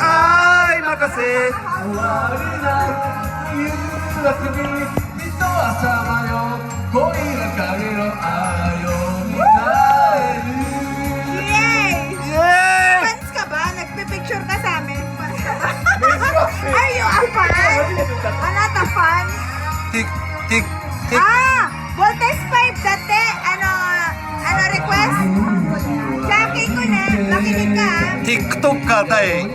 愛任せFans ka ba? Nagpipicture ka sa amin? Are you a fan? Not a fan? Tik, tik, tik. Voltes 5 dati, ano request? Jackie ko na, makinig ka TikToker 対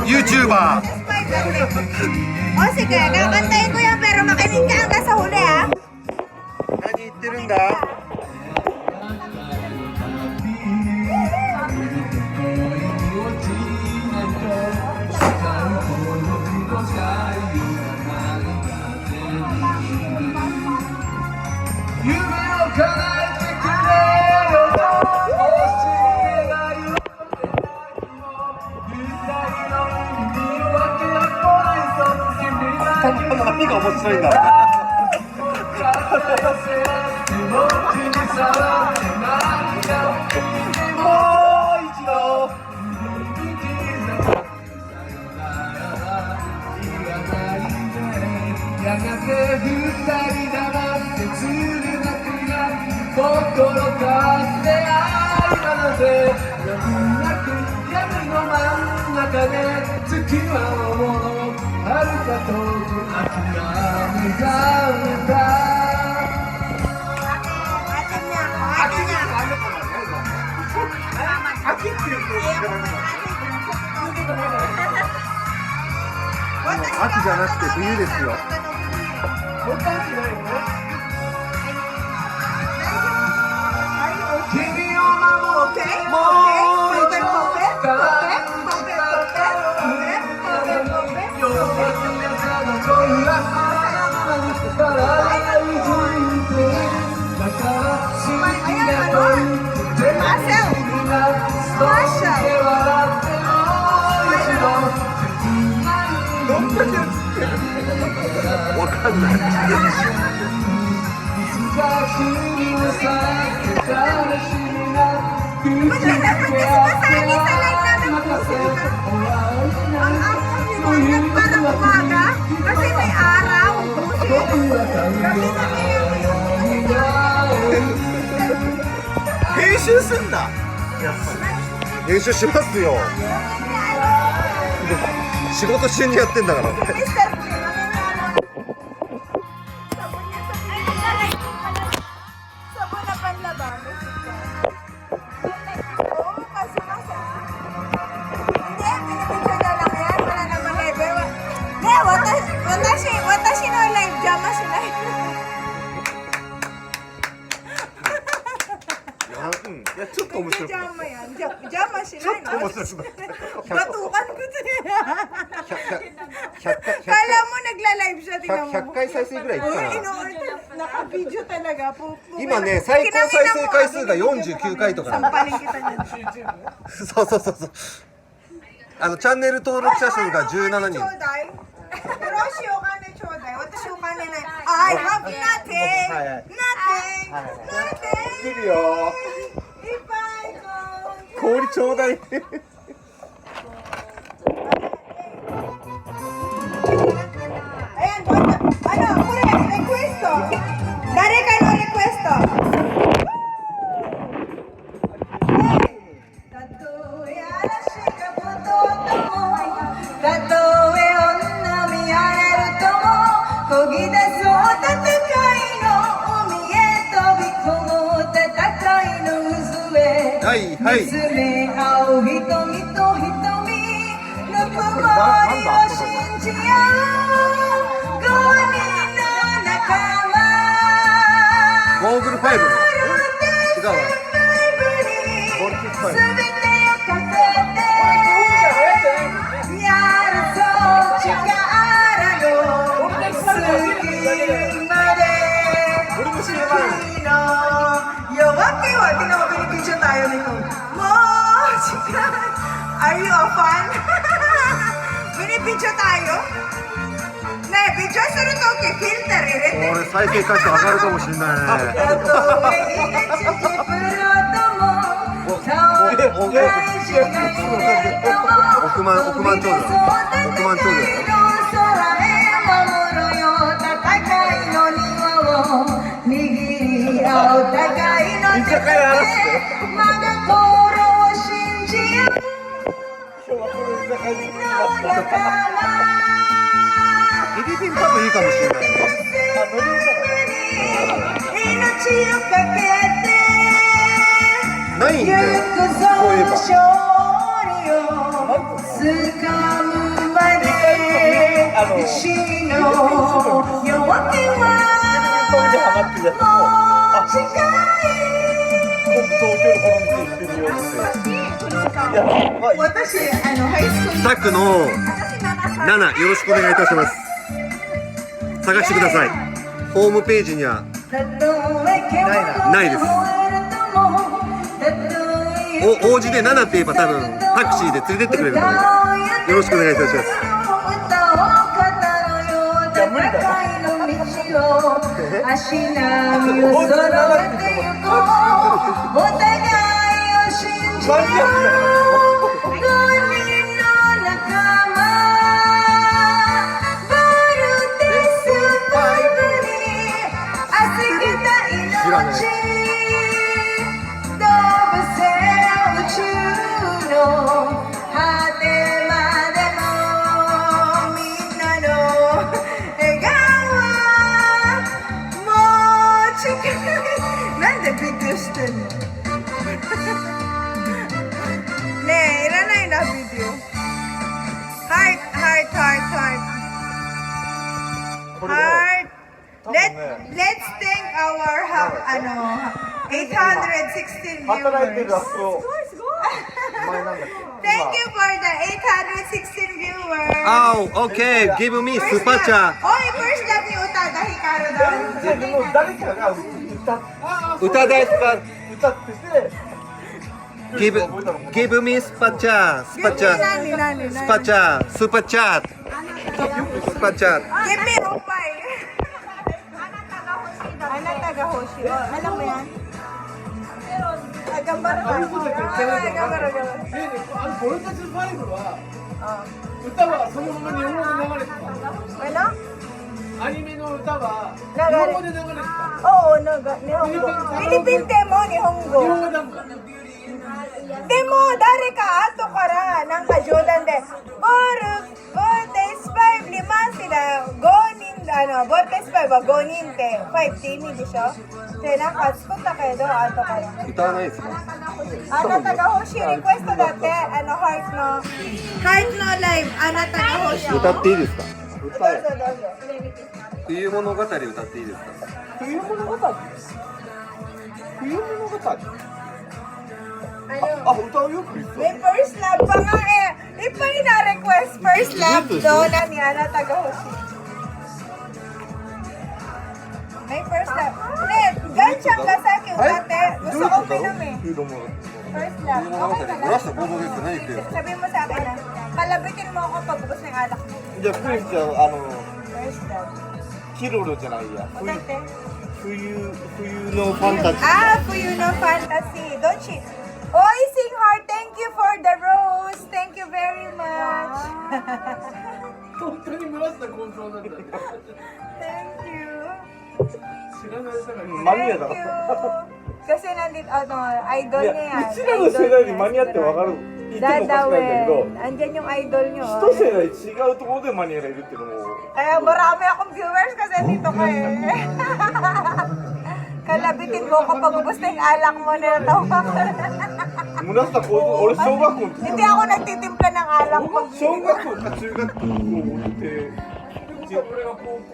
YouTuber. Voltes 5 dati. O sige, kakantayin ko yan pero makinig ka hanggang sa huli ha. 何言ってるんだ何が面白いんだろうやがて二人黙ってつるなくな心かって愛なのでやむなく闇の真ん中で月は思う遥か遠く諦めた秋っていう秋じゃなくて冬ですよ。わかんない。編集すんだ。編集しますよ。仕事中にやってんだから。いやちょっと面白い。ジャマやん。邪魔しないの。面白い。Batukan ko siya. Kala mo nagla-live siya, tingnan mo. 100回再生ぐらいいったな。Naka-video talaga. 今ね、最高再生回数が49回とかなんだ。Sampalin kita niyan. そうそうそうそう。チャンネル登録者数が17人。Roshi, o kane chodai. Watashi o kane nai. I have nothing. Nothing. 来るよ。氷ちょうだい。Ayan, ano, pure, requesto. Dare ka no requesto. Tatoe arashi kabuto tomo, tatoe onna miyareru tomo, kogidasu tatakai no umi e tobikomu tatakai no uzu e. はいはい。見つめ合う瞳と瞳、ぬくもりを信じ合う5人の仲間。ゴーグル5。違うわ。ゴールキック5。全てをかけてやるぞ力の隙まで月の夜明けはpinapapinipicture tayo nito. Are you a fan? Pinipicture tayo? Ne, picture するときフィルター入れて。再生回数上がるかもしれないね。億万長者。億万長者。エビピン多分いいかもしれないね。ないんだよ。そういえば。スタックの7よろしくお願いいたします。探してください。ホームページにはないです。王子で7って言えば多分タクシーで連れてってくれると思います。よろしくお願いいたします。いや無理だよ。足並みを揃えてゆこう。お互いを信じよう。5人の仲間。バルテスパイプに預けた命。動物性宇宙の果てまでもみんなの笑顔はもう近い。なんでビデオしてんの？ねえ、いらないなビデオ。はい。Let's thank our 816 viewers. Thank you for the 816 viewers. Oh, okay. Give me super chat. Oy, first love ni Utada Hikaru daw. でも誰かが歌ですか？歌ってて Give me super chat. Super chat. Super chat. Super chat. Super chat. Give me Opay. Anata ga Hoshi. Alam mo yan? Gambara ka. Gambara. 俺たちの5は歌はそのまま日本語で流れてた。 Ano? アニメの歌は日本語で流れてた。 Oo, Nihongo. Philippine demo, Nihongo. 日本語なんだ。 Demo, dari ka ato kara ng kajulan de. Bortes 5, 5 sila. Gonin, Bortes 5 は5人で5って意味でしょ。で、なんか作ったけど、後から。歌わないですか？あなたが欲しいリクエストだって、ハートのライブ、あなたが欲しい。歌っていいですか？どうぞどうぞ。冬物語歌っていいですか？冬物語。冬物語。あ、歌うよクリス。 May first love pa nga eh. Ipa na-request first love doon na ni Anata ga Hoshi. May first love. Net, ganchan ka sa akin dati. Gusto ko uminom eh. First love. Okay ka lang. Sabihin mo sa akin na, palabitin mo ako pag ubos ng alak mo. じゃあクリスちゃんFirst love. キロロじゃないや。 Matante. 冬のファンタジー。 Ah, Fuyu no Fantasy. Don't she? Oy, sing heart. Thank you for the rose. Thank you very much. 本当に村下幸三なんだ。 Thank you. 知らない世界。マニアだ。 Thank you. Kasi nandito, idol い niya や、 yan. うちらの世代にマニアってわかる。いてもおかしくないんだけど、 Andyan yung idol nyo. 一世代違うところでマニアがいるっていうのも。 Kaya marami akong viewers kasi dito ka eh. Kalabitin mo ko pag ubos na yung alak mo na natawa ko. 村下幸三、俺小学校の時。 Hindi ako nagtitimpla ng alak pag 小学校か中学校って俺が高校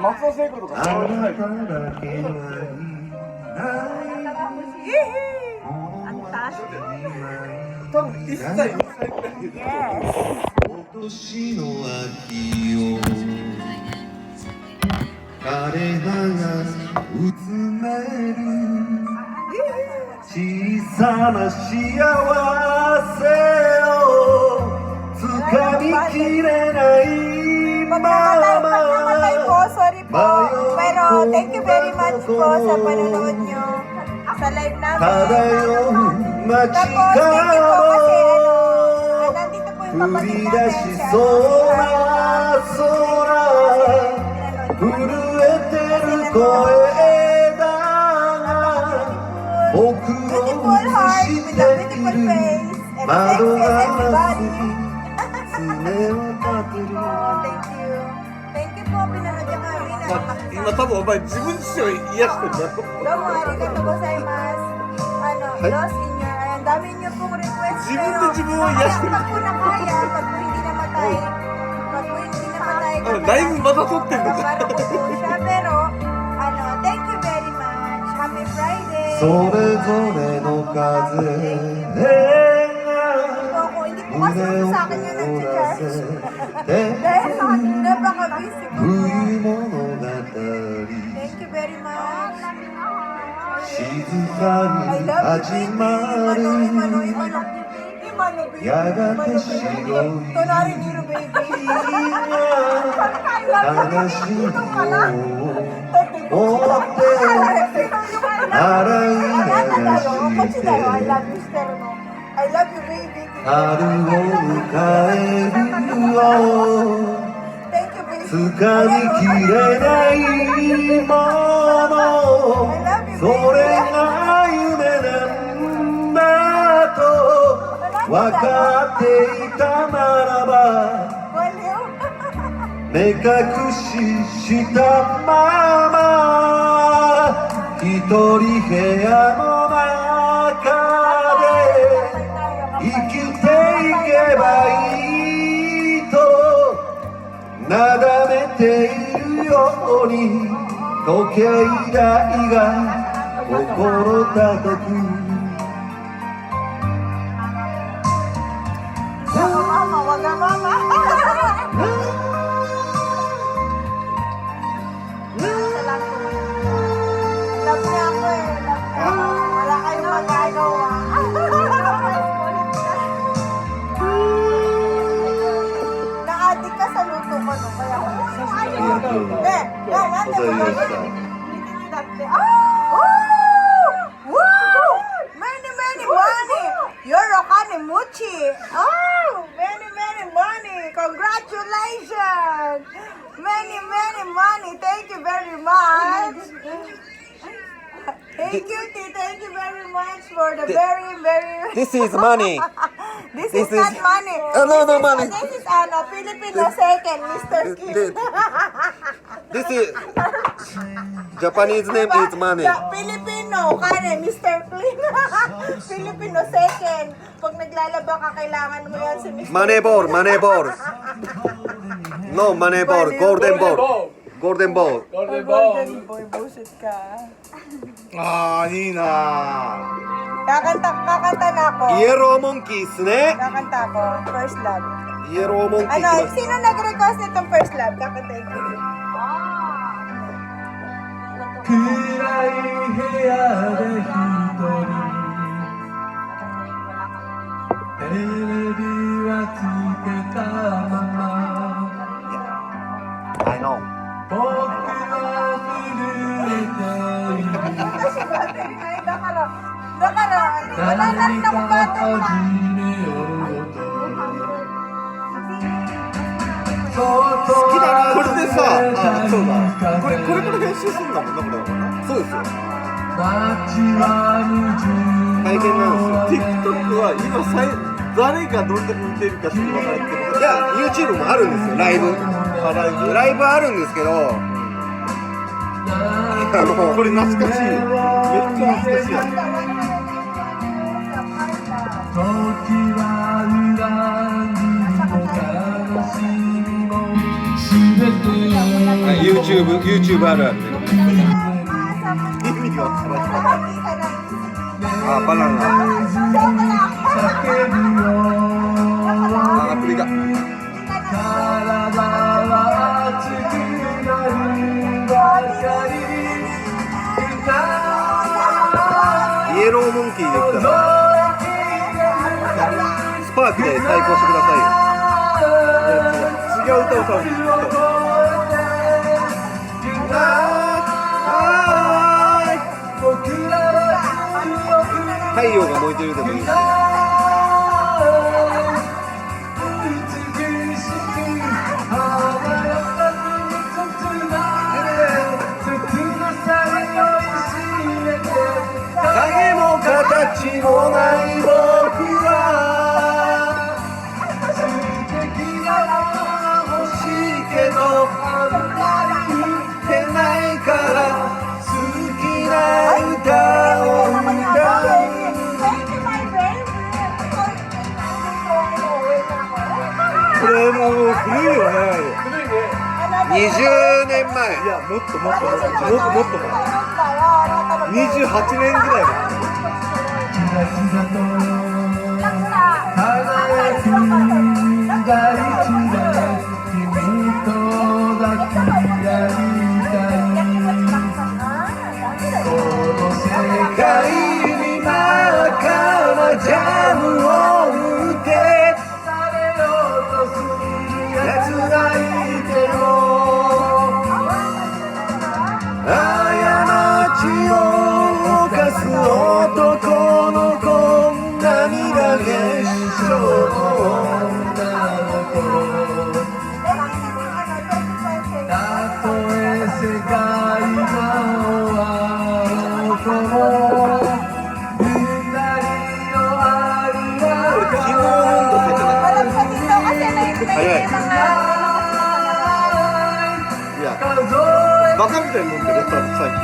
松尾聖子とか変わらない。多分1歳2歳くらいで。 今年の秋を枯葉がうつめる小さな幸せを掴みきれないまPagkamatay po,ま sorry po. Pero thank you very much po sa panonood nyo sa live namin. 漂う街 Tapos, か thank you po kasi nandito po ら yung 降 kapatid り natin 出し si そうな Ate 空震えてる声だが僕を Beautiful 映 heart し with て a い beautiful る face and 窓 sexy ガ as ラス everybody. に爪を立てる Oh, thank you. Thank you po, pinanood niyo kami na. 今多分お前自分自身を癒してるんだよ。 Domo, arigato gozaimasu. Lost in your, ang dami niyo pong request. 自分で自分を癒してる。 Pag po na kaya, pag po hindi namatay, pag po hindi namatay, dahil matatot din. Para ko po siya. Pero, thank you very much. Happy Friday. それぞれの風 Hindi po kasi sa akin yung nag-charge. で Dahil napaka-busy po. 冬物語 Thank you very much. 静 I かに love 始 you, ま baby. る Imano, baby. やがて白い Kunwari Nero, baby. 悲しみを持って洗い流 こっち し だよ。I て love you, Stero, no? I love you, baby. 春を迎えるよ Thank you, baby. 掴みきれないものそれが夢なんだと分かっていたならば Waliw. 目隠ししたまま一人部屋の中で生きていけばいいとなだめているように時計台が心叩く Mama, wag ka, mama. Love niya ako eh. Love niya ako. Wala kayong magagawa. Na-addict ka sa luto ko, no? Kaya ako. Hindi. Yan, ate mo. Oh! Wow! Many, many money! You're Muchi. Oh! Many, many money! Congratulations! Many, many money! Thank you very much! Thank you, T. Thank you very much for the very, very... This is money. This is not money. No money. This is Filipino second, Mr. Skin. This is Japanese name is money. Filipino, kane, Mr. Clean. Filipino second. Pag naglalaba ka, kailangan mo yan si Mr. Money ball, money ball. No money ball, golden ball. Golden ball. Golden boy, bullshit ka. ああ、いいな。 Kakanta na ako. イエローモンキーっすね。 Kakanta ako. First love. イエローモンキーいき Ano, ます。 sino nag-request nitong first love? Kakantayin ko. 暗い部屋で一人テレビはつけたまま I know. 僕は震えている Kasi battery na yun. Dakara, wala na rin akong 何か battery na. 始めようと好きだな。これでさ、あ、そうだ。これから編集するんだもんな、これはな。そうですよ。大変なんですよ。TikTok は今誰がどんだけ見てるか知らないけど。いや、YouTube もあるんですよ、ライブ。ライブあるんですけど、これ懐かしい。めっちゃ懐かしいやつ。時は恨みも悲しみも全て YouTube あるあるね。意味がわからない。あ、バナナ。叫ぶよあ、アプリが。体は熱くなるばかりイエローモンキーできたらスパークで対抗してくださいよ。違う歌歌う。太陽が燃えてるでもいいし。影も形もない僕は素敵な欲しいけどあんまり言ってないから好きな歌を歌う。これもう古いよね。20年前。いやもっともっともっと前。28年ぐらいだ。輝く大地で君と抱き合いたいこの世界に真っ赤なジャムを打ってされようとする奴がいても過ちを犯す男の子涙結晶の女の子たとえ世界が終わるとも二人の愛は昨日の出てなかった。早い。いやバカみたいに飲んでる最近。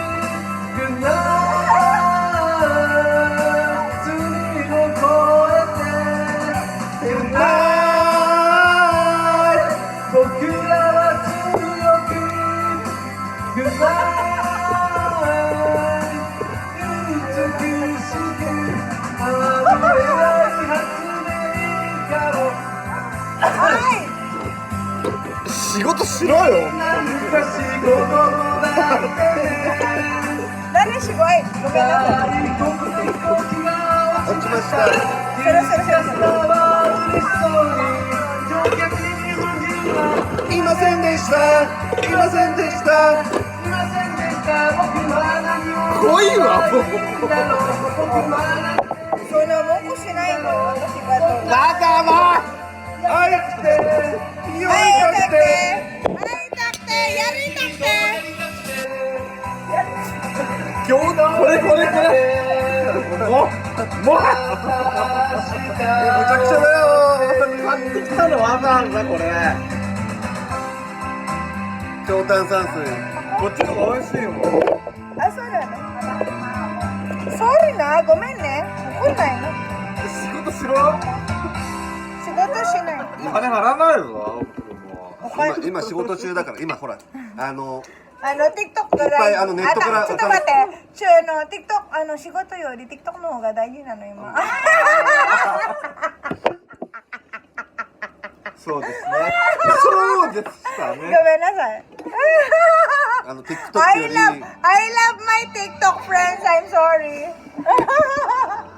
仕事しろよ。何すごいごめんなさい。落ちました。それそれそれそれ。いませんでした。いませんでした。来いわもう。そんな文句しないの私がと。だから愛して会いたくてやりたくて今日これもうむちゃくちゃだよ。買ってきたのわざわざこれ強炭酸水こっちの方が美味しいよ。あ、そうだね。ソーリーな、ごめんね。怒んないの。仕事しろ。仕事しない。金払わないぞ。今仕事中だから今ほらTikTok がいっぱいネットからちょっと待ってTikTok 仕事より TikTok の方が大事なの今。そうですね。そうでしたね。ごめんなさい。TikTok I より love my TikTok friends. I'm sorry.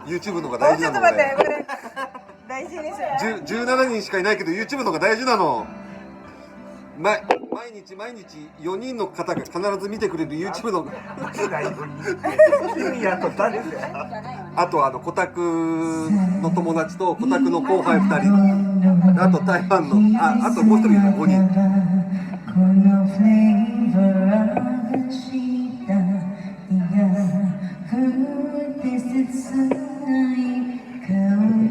YouTube の方が大事なの。ちょっと待ってこれ大事にする。17人しかいないけど YouTube の方が大事なの。毎日4人の方が必ず見てくれる YouTube のあとコタクの友達とコタクの後輩2人あと台湾のあともう一人5人このフレーバーがした日が降って切ない香り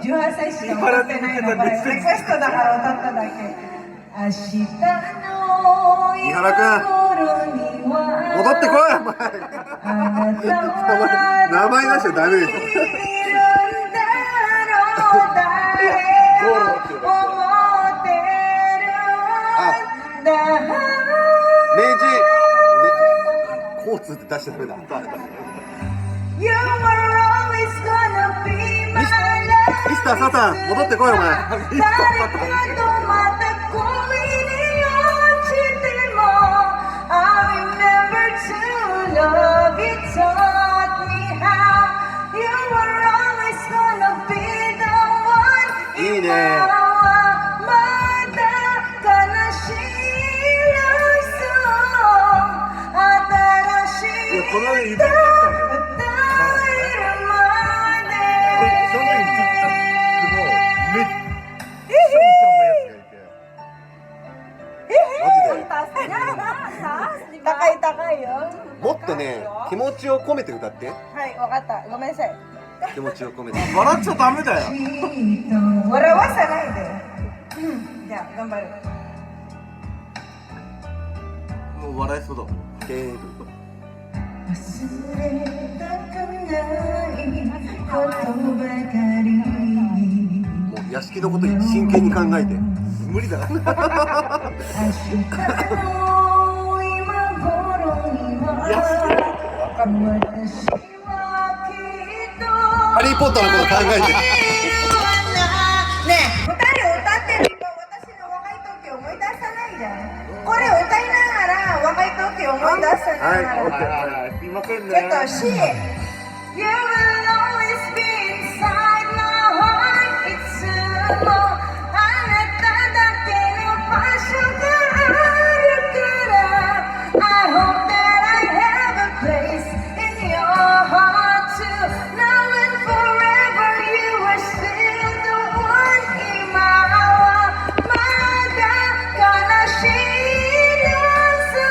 18歳しか歌ってないのこれリクエストだから歌っただけ明日の井原君戻ってこいお前名前出しちゃダメです明治交通って出しちゃダメだミスターサタン戻ってこいお前ミスターサタンLove you taught me how you were always gonna be the one いいね前言ってたんだよ。その時にトゥクタックのめっちゃ歌うやつがいて。高い高いよ。もっとね気持ちを込めて歌ってはい、わかった。ごめんなさい。気持ちを込めて笑っちゃダメだよ。笑わさないで。じゃあ、頑張る。もう笑いそうだもん。ケール忘れたくないことばかりもう屋敷のこと真剣に考えて無理だ明日の今頃には私はきっとハリー・ポッターのこと考えてねえ、二人歌ってると私の若い時思い出さないじゃん。これ歌いながら若い時思い出さないなら。すいませんね。ちょっと C。 You will always be inside my heart いつもあなただけの場所があるから I hope that I have a place in your heart too Now and forever you are still the one 今はまだ悲しい謎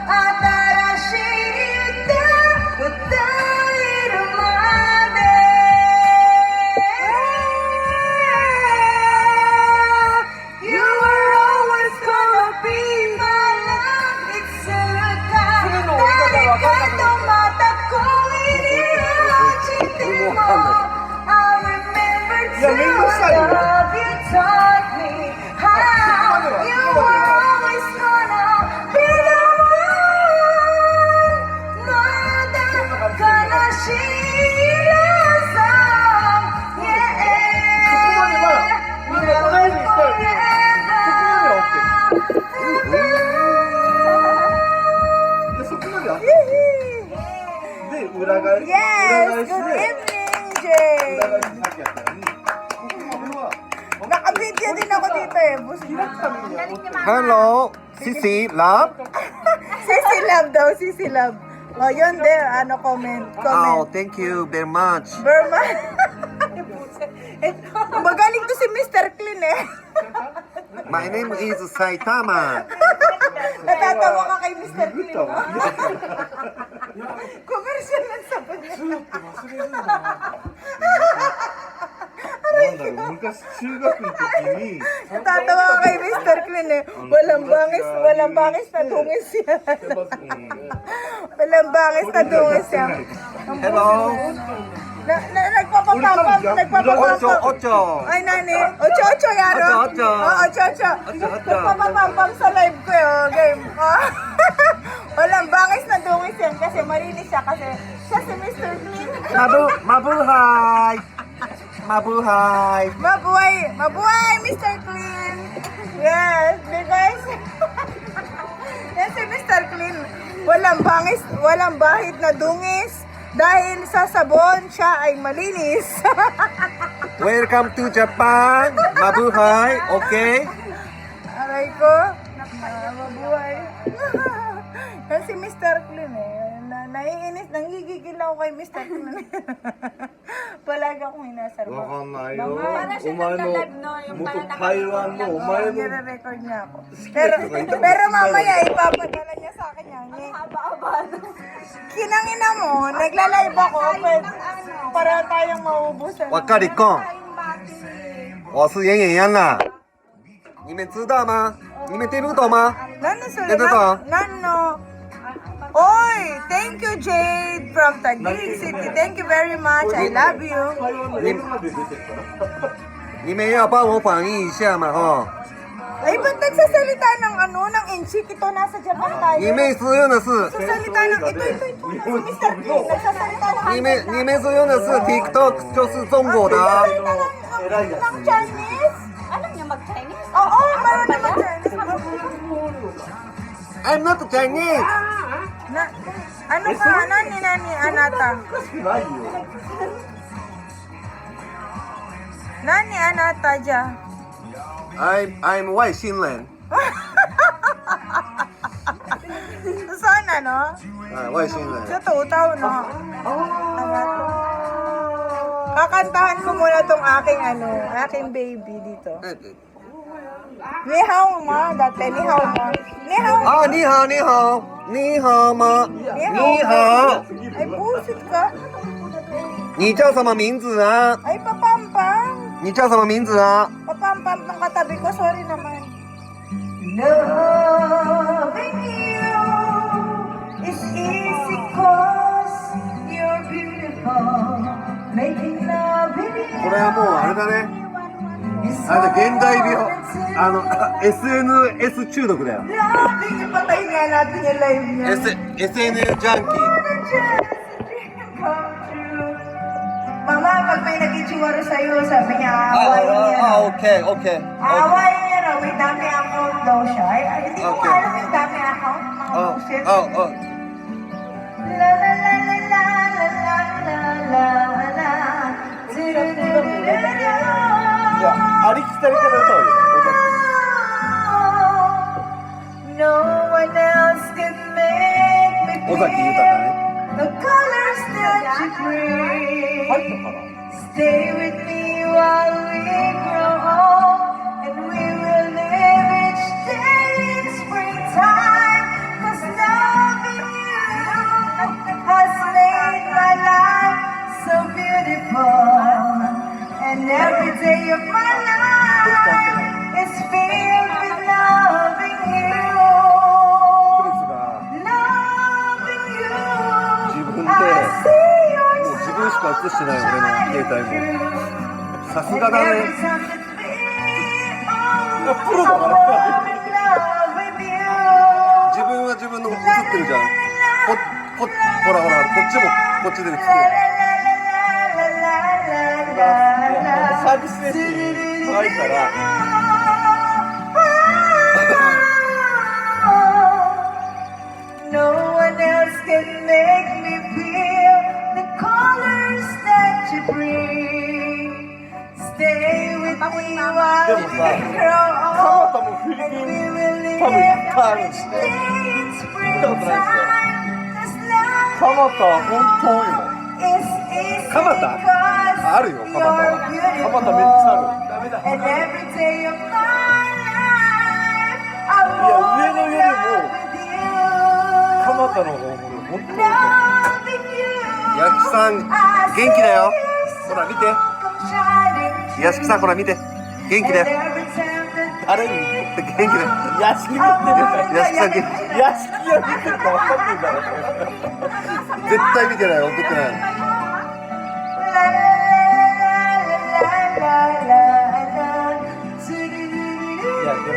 新しい歌歌えるまで You are always gonna be my love いつか誰かとまた恋に落ちても I remember to love you taught me how You are always gonna be the one まだ悲しい謎 Yeah まだこのようにしたい。そこまでは OK。でそこまでは OK。で裏返し Yes, 裏 good 返し evening, で Jay. 裏返しさっきやったようにここまでは Naka-video din ako dito eh. Busog na. Hello Sisi Love Sisi Love daw, Sisi Love. O, yun din. Ano, comment. Oh Comment. thank you very much Burma. Magaling to si Mr. Clean eh. My name is Saitama Natatawa ka kay Mr. Clean. No? Commercial lang sa niya. なんだろう昔中学の時に Natatawa ka kay Mr. Clean eh. Walang bangis na dungis yan. Walang bangis na dungis yan. Hello Nagpapapapap. Ocho Ocho Ay, nani. Ocho, yaro. Ocho. Ocho. Nagpapapapap sa live ko yung game. Walang bangis na dungis yan kasi marinis siya kasi siya si Mr. Clean. Mabuhay Mabuhay Mabuhay, Mr. Clean. Yes, because yan si Mr. Clean. Walang bahid na dungis. Dahil sa sabon, siya ay malinis. Welcome to Japan Mabuhay okay Aray ko. Mabuhay. Yan si Mr. Clean eh. Naiinis, nangigigil ako kay Mr. Clean. Palagi akong hinasarap. わかんないよ。Para お前の元台湾のお前の Nire-record niya ako. Pero mamaya ipapadala niya sa akin yan. Kinangina mo, nagla-live ako. Para tayong maubusan. わかりこん我是妍妍安娜你们知道吗你们听不懂吗 Nano sila? Ito to. Nano? Oy! Thank you, Jade from Taguig City. Thank you very much. I love you. 你们要帮我反映一下嘛哈 Ay, ba't nagsasalita ng ng inchik? Ito, nasa Japan tayo. 你们使用的是 Nagsasalita ng, ito, si Mr. Clean. Nagsasalita ng 你们使用的是 TikTok 就是中国的啊 Nagsasalita ng Chinese? Alam niya mag-Chinese? Oo, marunong mag-Chinese. I'm not Chinese Ano ka? Nani, Anata? おかしくないよ。 Nani, Anata, dyan? I'm 外星人 Saan ano? はい、外星人 Sa tutaw, no? Kakantahan ko muna tong aking baby dito. だ。 Ni hao ma, dati ni hao ma. Ni hao. あ、ニーハオ、ニーハオ、ニーハオま、ニーハ Ay, busit ka. オ。你叫什么名字啊？ Ay, papampam. 你叫什么名字啊？ Papampam ng katabi ko. Sorry naman. Loving you is easy 'cause you're beautiful. Making love with you これはもうあれだね。 is あれだ、現代病。SNS 中毒だよ。 Loving you. Patayin nga natin yung live niya. SNS ジャンキー。 come true. Mama, pag may nag-itsura sa'yo, sabi niya, あ aawayin niya. あ、オッケー、オッケー。 Aawayin niya raw, may dami account daw siya. Ay, hindi mo Okay. alam yung dami account, mga Oh, bullshit. oh, oh. La la la la la la la la la la. Du-du-du-du-du-du. いや、ありきたりから歌うよ。 No one else can make me 尾崎豊ね。 the colors that you bring. 入ったかな Stay with me while we grow old, and we will live each day in springtime. 'Cause loving you has made my life so beautiful, and every day of my life is filled with loving you. クリスが Loving you, 自分で I see your もう自分しか映してない俺の携帯も。さすがだ every ね。 time that we プロだから I'm in love with you. 自分は自分の映ってるじゃん。ほらほら、こっちもこっちで映ってる。 サービスエッジに入ったら No one else can make me feel the colors that you bring. Stay with me while で we もさ、 grow 蒲 old, 田もフィリ and ピ we ン will 多分いっ live ぱいあるん each です day ね。 in 見たことないですよ。 springtime. 蒲田は本当多いもん。 It's easy 蒲田 because あるよ、蒲田は。 you're 蒲 beautiful. 田めっちゃある。ダメだ。 And every day of my life, I いや、上の wanna より love も with you. 蒲田の方が本当多い。 Loving you. 屋敷さん、元気だよ。ほら見て。屋敷さん、ほら見て。元気だよ。 あれに元気だよ。屋敷見てるから。屋敷さん元気。屋敷が見てるか分かんないんだろ。絶対見てない、送ってない。いや、でも、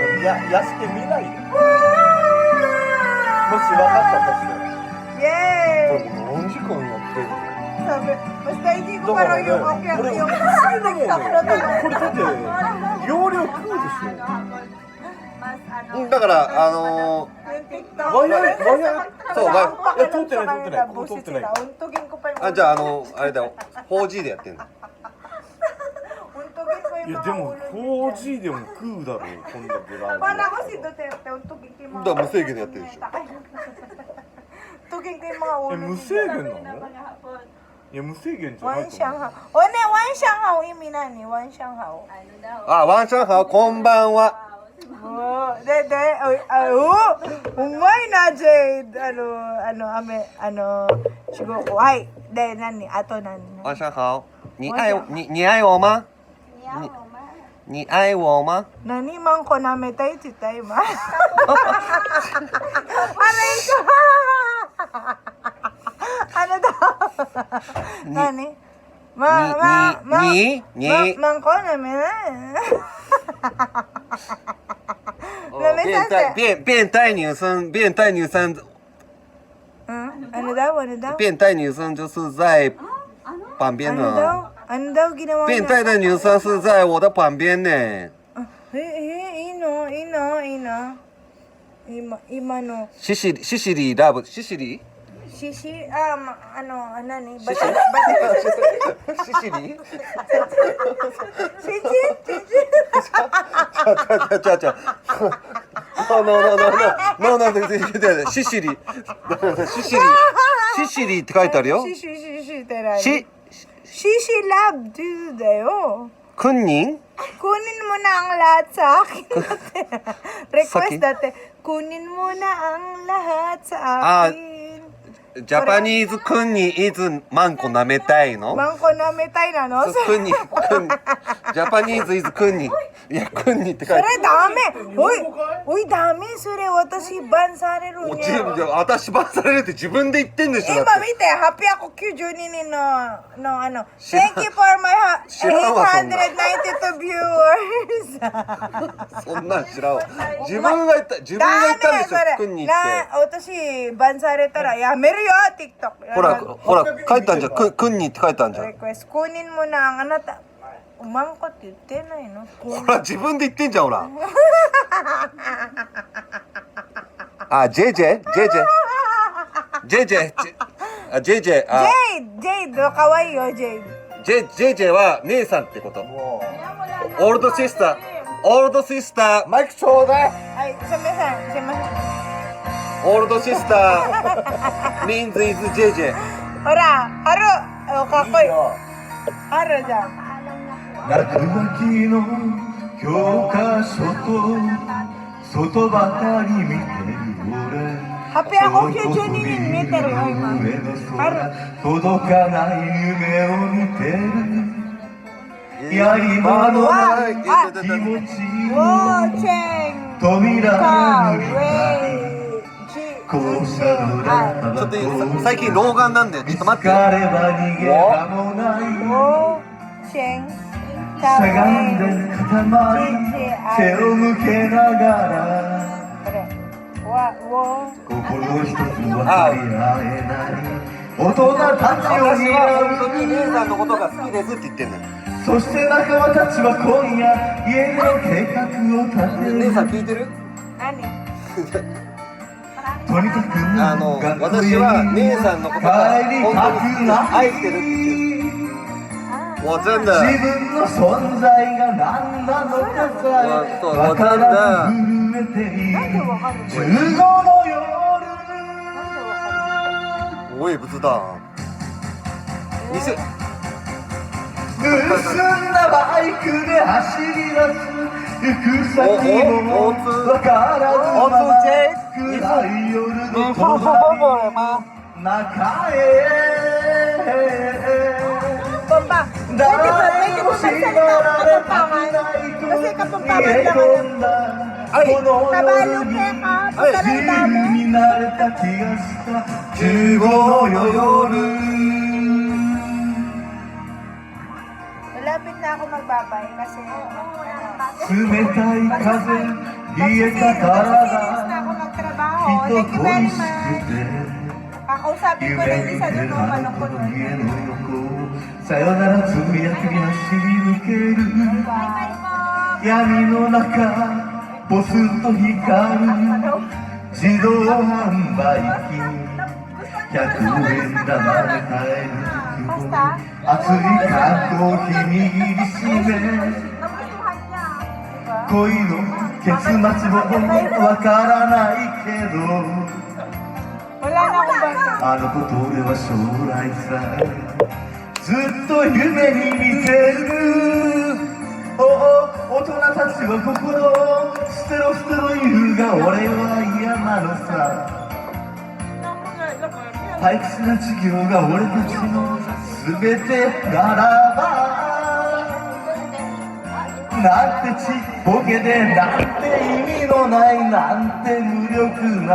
屋敷見ないで。もし分かったとして。 Yay! これもう何時間やってんの？ Sabi, basta hindi ko だから parang ね、 yung okay, これ、yung 不思議なもんね。これだって、容量食うでしょ。だからyung TikTok. ワイヤー、そうワイいや、通ってない、通ってない。ここ通ってない。 Untugin ko pa yung あ、じゃああれだよ。4G でやってんの。 Untugin ko い yung や、 mga でも、 ulo niya. 4G でも食うだろう、こんだけラーメン。 Para ko si Duterte, untugin ko yung mga... だから無制限でやってるでしょ。 Untugin ko yung mga ulo え、無制限なのいや、無制限じゃない One と思う。 Shanghai. O ne, One Shanghai. Imi na ni, One Shanghai. あ、ワンシャンハオ、こんばんは。 Oh, umay na, Jade. Siguro, ay, nani, ato nani. 晚上好，你爱我吗？你爱我吗？ Nani man ko na may tayo titay ma. Aray ko. Ano daw? Nani? ni Man ko na may 变态女生，变态女生， Ano daw? Ano daw? 变态女生就是在旁边 Ano 呢。 daw? Ano daw ginawa 变 niya? 态的女生是在我的旁边呢。 Ino. Imano. 西西里 love， 西西里， Sisi, ano ni? 西西里， Sisi. 叫，シシリって書いてあるよ。シシって何？シシラブドゥだよ。kunning Kunin mo na ang lahat sa akin. Request dati. Kunin mo na ang lahat sa akin. ジャパニーズkunning is マンコ舐めたいの？マンコなめたいなの？それジャパニーズ is kunning。いやkunningって書いてある。ダメ。おいダメ。それ私バンされるね。私バンされるって自分で言ってんでしょ。今見て、892人のThank you for my 892 viewers. そんなん知らんわ。自分が言ったんでしょ。kunningって。私バンされたらやめるよ TikTok。ほら書いたんじゃん。kunningって書いたんじゃん。リクエスト、kunin mo na angあなた。うまんこって言ってないの？ほら自分で言ってんじゃんほら。あ、JJ かわいいよ、JJ は姉さんってこと。オールドシスター。マイクちょうだい。はい、すみません。オールドシスター。ミンズイズ JJ。ほら、ハル、かっこいい。ハルじゃん。落書きの教科書と外ばかり見てる俺。892人見てるよ今。届かない夢を見てる。やり場のない気持ちを扉に校舎の中ちょっと最近老眼なんでちょっと待って。疲れば逃げ場もないしゃがんで固まり手を向けながら心一つ分かり合えない大人たちを私は本当に姉さんのことが好きですって言ってんのよ。そして仲間たちは今夜家の計画を立てる。姉さん聞いてる？何？とにかく私は姉さんのことが本当に愛してるって言ってる。我真的自分の存在が何なのかさえ分からず震えている15の夜。我也不知道。盗んだバイクで走り出す行く先も分からずまま暗い夜の中へPapa, pwede mo magsalita ng Kapampangan? Kasi Kapampangan lang alam. Tabalog kaya ka, pagsalita mo. 15の夜 Malapit na ako magbabay kasi 冷たい風冷えた体 na ako magtrabaho. 人 Thank you 恋 very し much. くて Kakausapin ko rin isa doon kung ano ko nun. 家の横さよならつぶやきに走り抜ける闇の中ポスッと光る自動販売機100円玉で買える熱い缶コーヒー握りしめ恋の結末もわからないけど Wala na akong bata. あの子と俺は将来さずっと夢に見てる大人たちは心を捨てろ捨てろ言うが俺は嫌なのさ退屈な授業が俺たちの全てならばなんてちっぽけでなんて意味のないなんて無力な